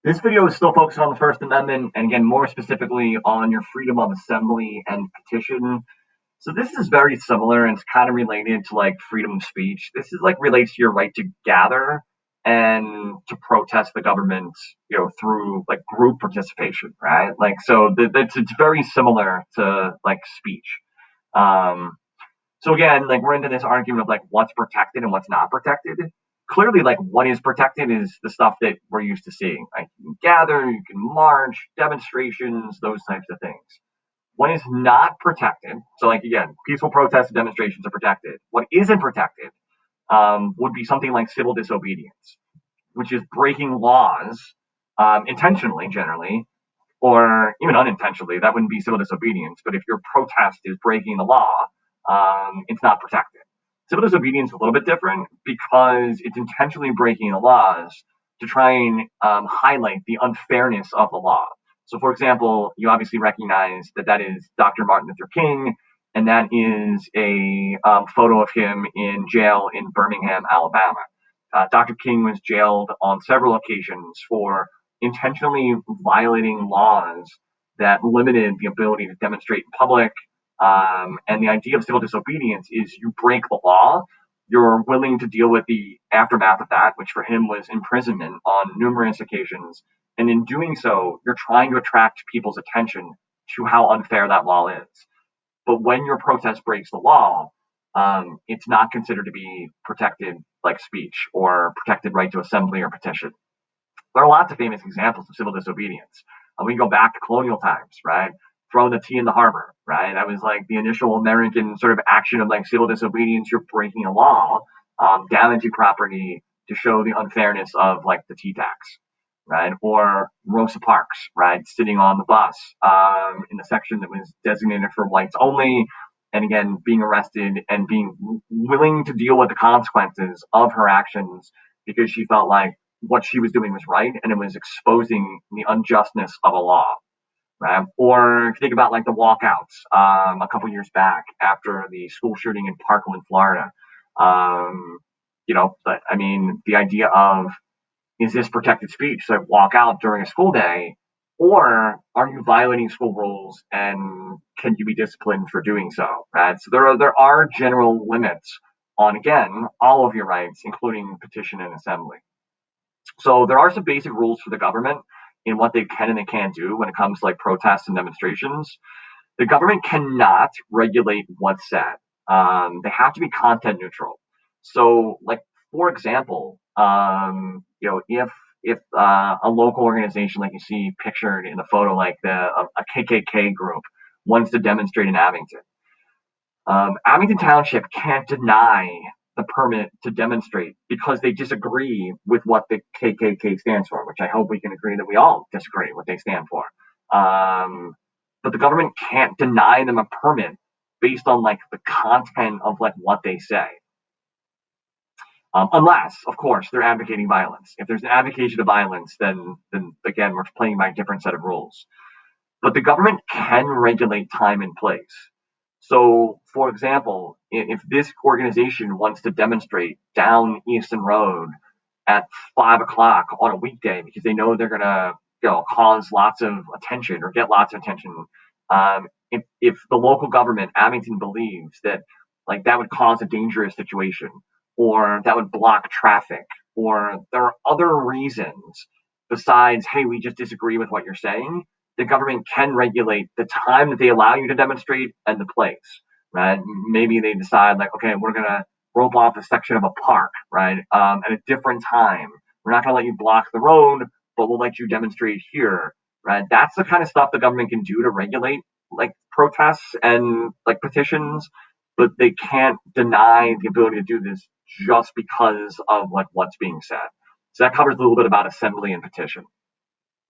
This video is still focused on the First Amendment, and again, more specifically on your freedom of assembly and petition. So this is very similar, and it's kind of related to like freedom of speech. This is like relates to your right to gather and to protest the government, through like group participation, right? Like, so it's very similar to like speech. Um, so again, like we're into this argument of like what's protected and what's not protected. Clearly, like what is protected is the stuff that we're used to seeing. Like you can gather, you can march, demonstrations, those types of things. What is not protected, so like again, peaceful protests and demonstrations are protected. What isn't protected would be something like civil disobedience, which is breaking laws intentionally, generally, or even unintentionally. That wouldn't be civil disobedience. But if your protest is breaking the law, it's not protected. Civil disobedience is a little bit different because it's intentionally breaking the laws to try and highlight the unfairness of the law. So, for example, you obviously recognize that that is Dr. Martin Luther King, and that is a photo of him in jail in Birmingham, Alabama. Dr. King was jailed on several occasions for intentionally violating laws that limited the ability to demonstrate in public. And the idea of civil disobedience is you break the law, you're willing to deal with the aftermath of that, which for him was imprisonment on numerous occasions. And in doing so, you're trying to attract people's attention to how unfair that law is. But when your protest breaks the law, it's not considered to be protected like speech or protected right to assembly or petition. There are lots of famous examples of civil disobedience. We can go back to colonial times, right? Throwing the tea in the harbor, right? That was like the initial American sort of action of like civil disobedience. You're breaking a law, damaging property to show the unfairness of like the tea tax, right? Or Rosa Parks, right? Sitting on the bus in the section that was designated for whites only. And again, being arrested and being willing to deal with the consequences of her actions because she felt like what she was doing was right and it was exposing the unjustness of a law, right? Or if you think about like the walkouts a couple years back after the school shooting in Parkland, Florida. But I mean, the idea of is this protected speech? So I walk out during a school day, or are you violating school rules and can you be disciplined for doing so? Right. So there are general limits on again all of your rights, including petition and assembly. So there are some basic rules for the government in what they can and they can't do when it comes to like protests and demonstrations. The government cannot regulate what's said. They have to be content neutral. So, like for example, if a local organization like you see pictured in the photo, like a KKK group, wants to demonstrate in Abington, Abington Township can't deny the permit to demonstrate because they disagree with what the KKK stands for, which I hope we can agree that we all disagree what they stand for. Um, but the government can't deny them a permit based on like the content of like what they say. Unless, of course, they're advocating violence. If there's an advocation of violence, then again we're playing by a different set of rules. But the government can regulate time and place. So, for example, if this organization wants to demonstrate down Easton Road at 5 o'clock on a weekday because they know they're gonna, cause lots of attention or get lots of attention, if the local government, Abington, believes that like that would cause a dangerous situation or that would block traffic or there are other reasons besides, hey, we just disagree with what you're saying, the government can regulate the time that they allow you to demonstrate and the place, right? Maybe they decide like, okay, we're gonna rope off a section of a park, right, at a different time. We're not gonna let you block the road, but we'll let you demonstrate here, right? That's the kind of stuff the government can do to regulate like protests and like petitions, but they can't deny the ability to do this just because of like what's being said. So that covers a little bit about assembly and petition.